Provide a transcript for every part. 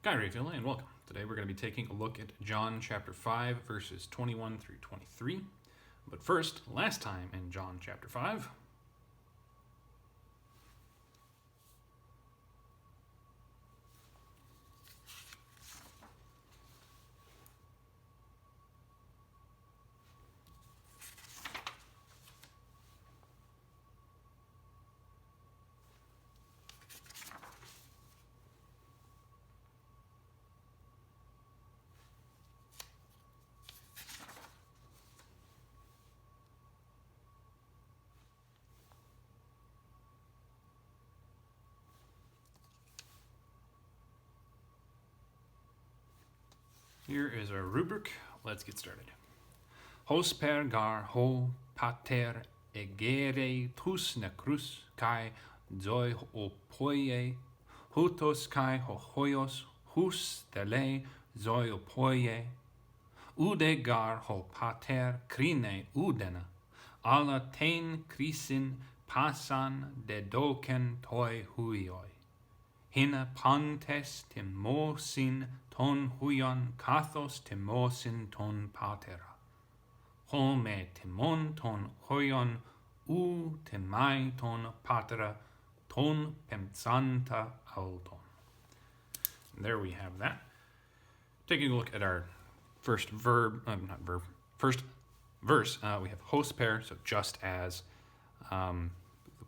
Koine Greek, and welcome. Today we're going to be taking a look at John chapter 5, verses 21 through 23. But first, last time in John chapter 5, here is our rubric. Let's get started. Hos per gar ho pater egere tus necrus kai zoi opoie hutos kai hoios hus tele zoi opoie ude gar ho pater crine udena ala ten crisin passan de doken toi huioi hina pantes timosin ton huion kathos timosin ton patera home timon ton huion u temai ton patera ton pensanta auton. And there we have that. Taking a look at our first first verse, we have hos per, so just as,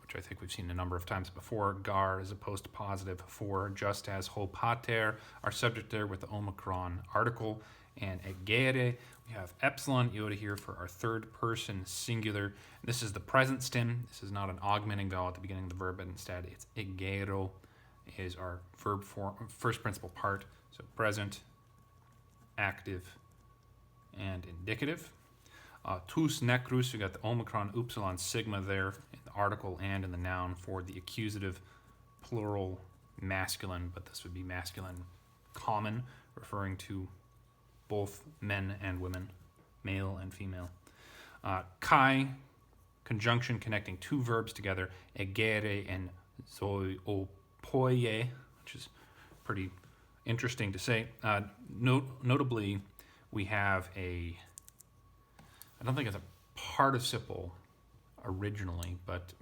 which I think we've seen a number of times before. Gar is opposed to positive for, just as. Ho pater, our subject there with the omicron article. And egere, we have epsilon iota here for our third person singular. This is the present stem. This is not an augmenting vowel at the beginning of the verb, but instead it's egero is our verb form, first principal part. So present, active, and indicative. Tus necrus, we got the omicron upsilon sigma there in the article and in the noun for the accusative plural masculine, but this would be masculine common, referring to both men and women, male and female. Kai, conjunction connecting two verbs together, egere and zoiopoie, which is pretty interesting to say. Notably, we have I don't think it's a participle originally, but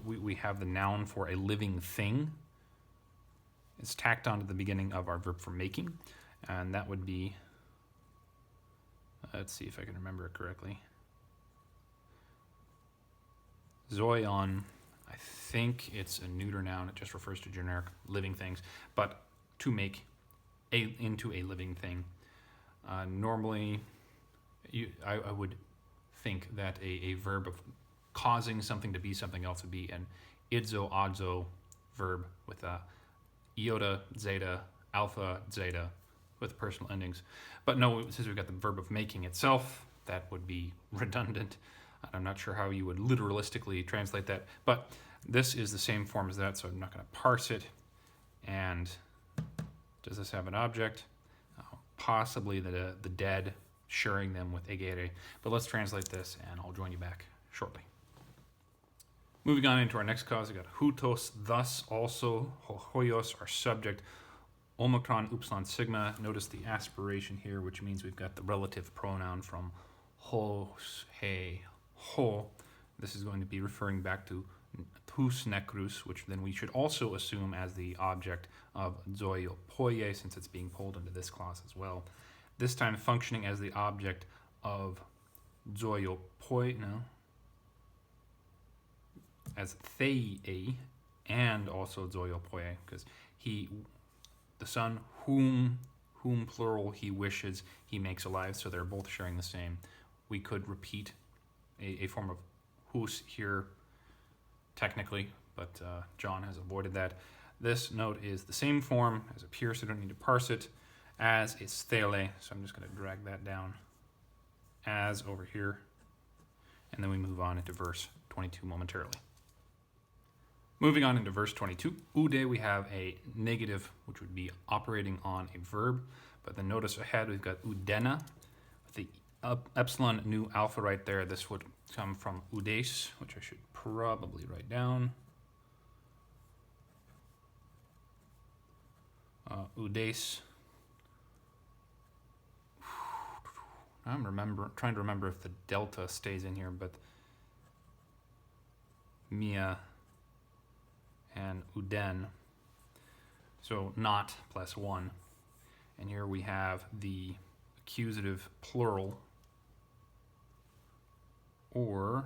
we have the noun for a living thing. It's tacked on to the beginning of our verb for making, and that would be, let's see if I can remember it correctly. Zoion, I think it's a neuter noun. It just refers to generic living things, but to make into a living thing. Normally, I would think that a verb of causing something to be something else would be an idzo, adzo verb with a iota, zeta, alpha, zeta with personal endings. But no, since we've got the verb of making itself, that would be redundant. I'm not sure how you would literalistically translate that, but this is the same form as that, so I'm not going to parse it. And does this have an object? Possibly the dead, sharing them with egere. But let's translate this, and I'll join you back shortly. Moving on into our next cause, we got hutos, thus, also, hoios, our subject, omicron, upsilon, sigma. Notice the aspiration here, which means we've got the relative pronoun from hos, he, ho. This is going to be referring back to tus necrus, which then we should also assume as the object of zoiopoie, since it's being pulled into this clause as well. This time functioning as the object of as theie, and also zoiopoie, because the son whom plural he wishes he makes alive, so they're both sharing the same. We could repeat a form of hus here technically, but John has avoided that. This note is the same form as up here, so I don't need to parse it, as is thele, so I'm just going to drag that down as over here, and then we move on into verse 22 momentarily. Moving on into verse 22, ude, we have a negative, which would be operating on a verb, but then notice ahead we've got udena, with the epsilon new alpha right there. This would come from udes, which I should probably write down. Udes, trying to remember if the delta stays in here, but mia and uden. So not plus one. And here we have the accusative plural, or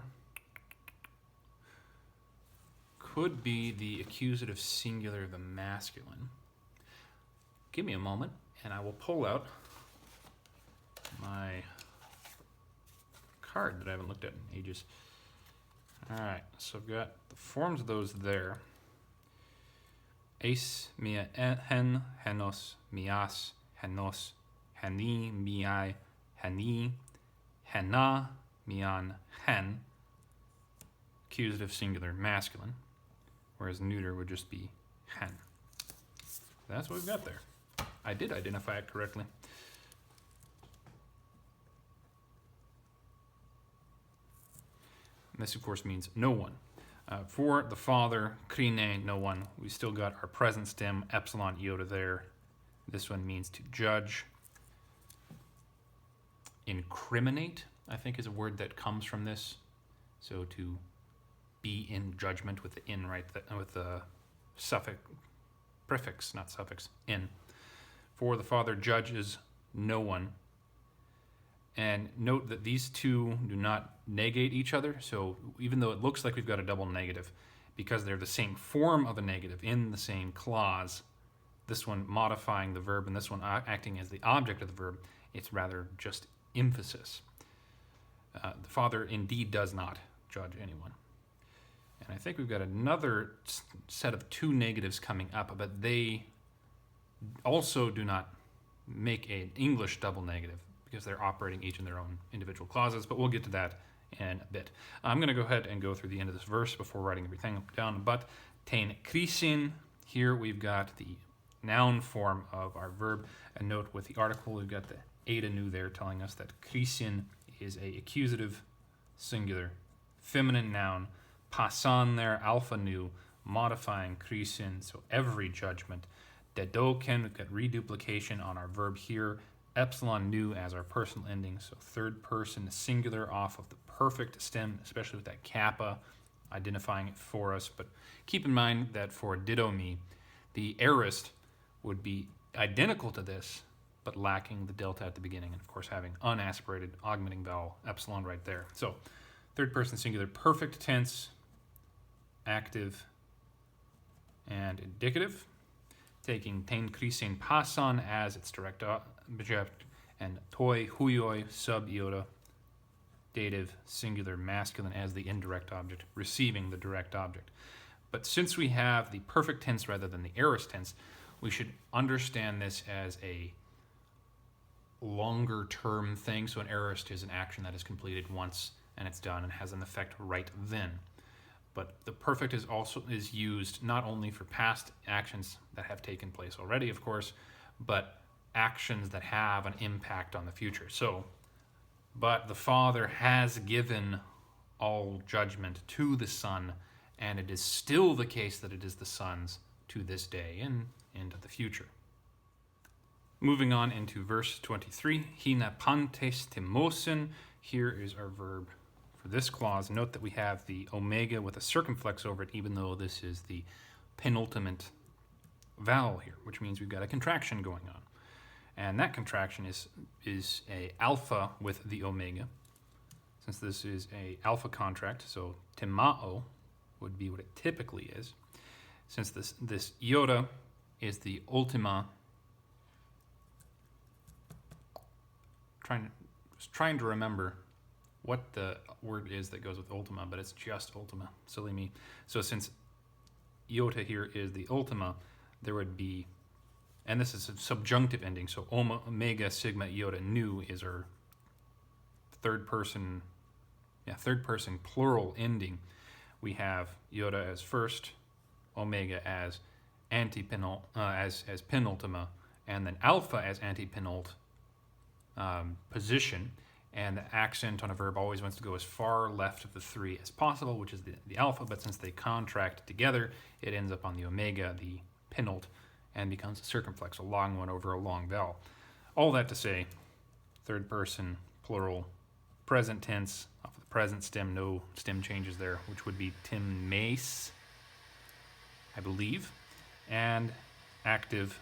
could be the accusative singular, the masculine. Give me a moment and I will pull out my card that I haven't looked at in ages. All right, so I've got the forms of those there. Eis, mia, hen, henos, mias, henos, heni, miai, heni, hena, mian, hen. Accusative singular masculine, whereas neuter would just be hen. That's what we've got there. I did identify it correctly. And this, of course, means no one. For the father, krine, no one, we still got our present stem, epsilon iota there. This one means to judge. Incriminate, I think, is a word that comes from this. So to be in judgment with the in, right, with the suffix, prefix, not suffix, in. For the father judges no one. And note that these two do not negate each other. So even though it looks like we've got a double negative, because they're the same form of a negative in the same clause, this one modifying the verb and this one acting as the object of the verb, it's rather just emphasis. The father indeed does not judge anyone. And I think we've got another set of two negatives coming up, but they also do not make an English double negative, because they're operating each in their own individual clauses, but we'll get to that in a bit. I'm going to go ahead and go through the end of this verse before writing everything down. But tein krisin, here we've got the noun form of our verb, and note with the article we've got the eta nu there telling us that krisin is a accusative singular feminine noun, pasan there, alpha nu, modifying krisin, so every judgment. Dedoken, we've got reduplication on our verb here, epsilon nu as our personal ending, so third person singular off of the perfect stem, especially with that kappa identifying it for us. But keep in mind that for didomi, the aorist would be identical to this, but lacking the delta at the beginning, and of course having unaspirated augmenting vowel epsilon right there. So third person singular, perfect tense, active, and indicative, taking tein krisin pasan as its direct object, and toi huioi sub iota, dative singular masculine as the indirect object, receiving the direct object. But since we have the perfect tense rather than the aorist tense, we should understand this as a longer term thing. So an aorist is an action that is completed once and it's done and has an effect right then. But the perfect is used not only for past actions that have taken place already, of course, but actions that have an impact on the future. So, but the Father has given all judgment to the Son, and it is still the case that it is the Son's to this day and into the future. Moving on into verse 23, hina pantes timosin, here is our verb for this clause. Note that we have the omega with a circumflex over it, even though this is the penultimate vowel here, which means we've got a contraction going on. And that contraction is a alpha with the omega. Since this is a alpha contract, so timao would be what it typically is. Since this iota is the ultima, trying to remember what the word is that goes with ultima, but it's just ultima. Silly me. So since iota here is the ultima, there would be, and this is a subjunctive ending, so omega sigma iota nu is our third person plural ending. We have iota as first, omega as as penultima, and then alpha as antepenult position. And the accent on a verb always wants to go as far left of the three as possible, which is the alpha, but since they contract together, it ends up on the omega, the penult, and becomes a circumflex, a long one over a long vowel. All that to say, third person plural present tense off of the present stem, no stem changes there, which would be times, I believe, and active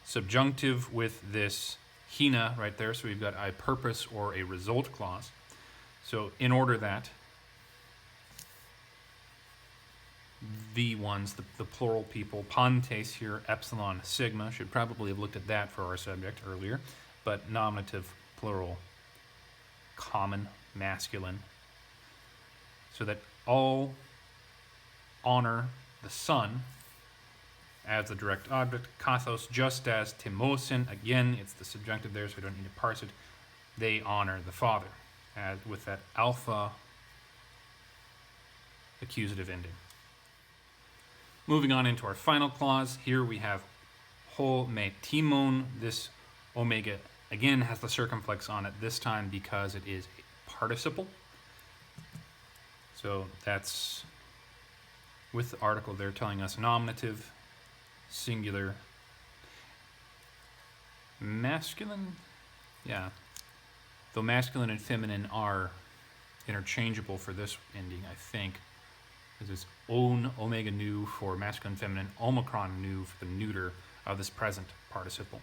subjunctive with this hina right there. So we've got a purpose or a result clause. So in order that the ones, the plural people, pantes here, epsilon, sigma, should probably have looked at that for our subject earlier, but nominative, plural, common, masculine, so that all honor the son as the direct object, kathos, just as timosin, again, it's the subjunctive there, so we don't need to parse it, they honor the father, as with that alpha accusative ending. Moving on into our final clause, here we have ho me timon. This omega again has the circumflex on it this time because it is a participle. So that's with the article there telling us nominative, singular, masculine, yeah. Though masculine and feminine are interchangeable for this ending, I think. This is own omega nu for masculine, feminine, omicron nu for the neuter of this present participle.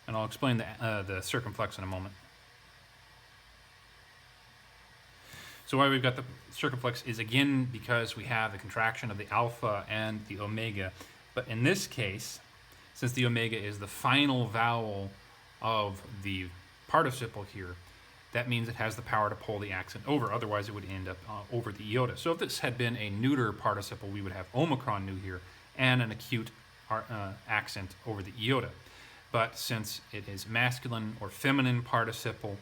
And I'll explain the circumflex in a moment. So why we've got the circumflex is again because we have the contraction of the alpha and the omega. But in this case, since the omega is the final vowel of the participle here, that means it has the power to pull the accent over. Otherwise, it would end up over the iota. So if this had been a neuter participle, we would have omicron nu here and an acute accent over the iota. But since it is masculine or feminine participle,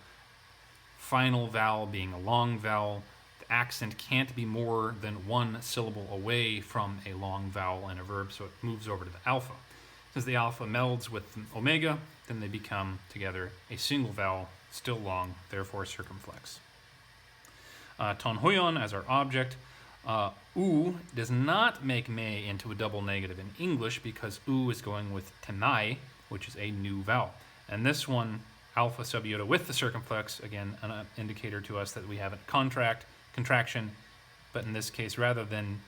final vowel being a long vowel, the accent can't be more than one syllable away from a long vowel in a verb, so it moves over to the alpha. Since the alpha melds with the omega, then they become together a single vowel, still long, therefore circumflex. Ton huyon as our object. U does not make me into a double negative in English because U is going with temai, which is a new vowel. And this one, alpha subiota with the circumflex, again, an indicator to us that we have a contraction, but in this case, rather than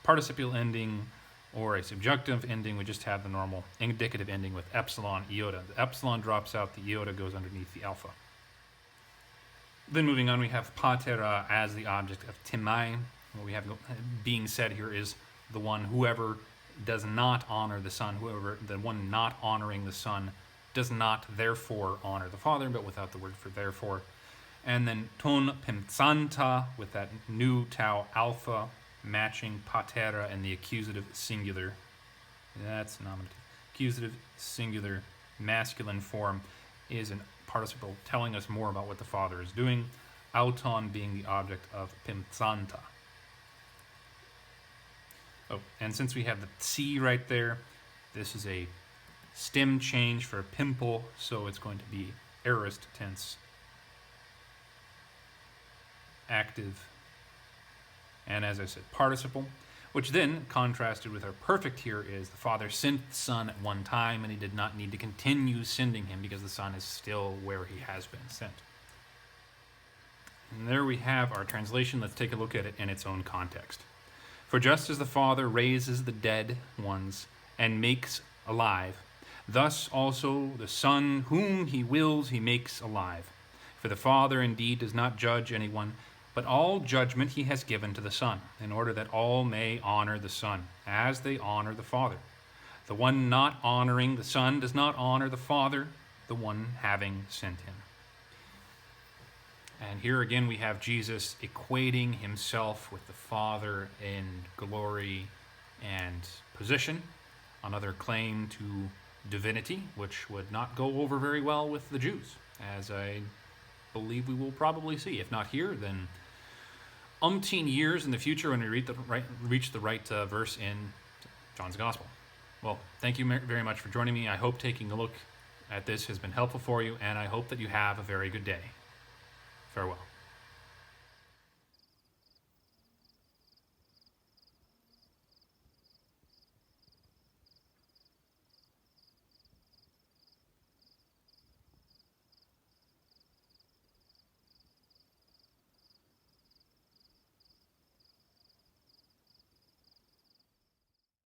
participial ending or a subjunctive ending, we just have the normal indicative ending with epsilon iota. The epsilon drops out, the iota goes underneath the alpha. Then moving on, we have patera as the object of timai. What we have being said here is the one, whoever does not honor the son, the one not honoring the son does not therefore honor the father, but without the word for therefore. And then ton pimtsanta with that new tau alpha matching patera and the accusative singular. That's nominative. Accusative singular masculine form is a participle telling us more about what the father is doing. Auton being the object of pimtsanta. Oh, and since we have the C right there, this is a stem change for a pimple, so it's going to be aorist tense, active, and as I said, participle, which then, contrasted with our perfect here, is the father sent the son at one time, and he did not need to continue sending him because the son is still where he has been sent. And there we have our translation. Let's take a look at it in its own context. For just as the Father raises the dead ones and makes alive, thus also the Son, whom he wills, he makes alive. For the Father indeed does not judge anyone, but all judgment he has given to the Son, in order that all may honor the Son, as they honor the Father. The one not honoring the Son does not honor the Father, the one having sent him. And here again we have Jesus equating himself with the Father in glory and position, another claim to divinity, which would not go over very well with the Jews, as I believe we will probably see. If not here, then umpteen years in the future when we reach the right verse in John's Gospel. Well, thank you very much for joining me. I hope taking a look at this has been helpful for you, and I hope that you have a very good day. Farewell.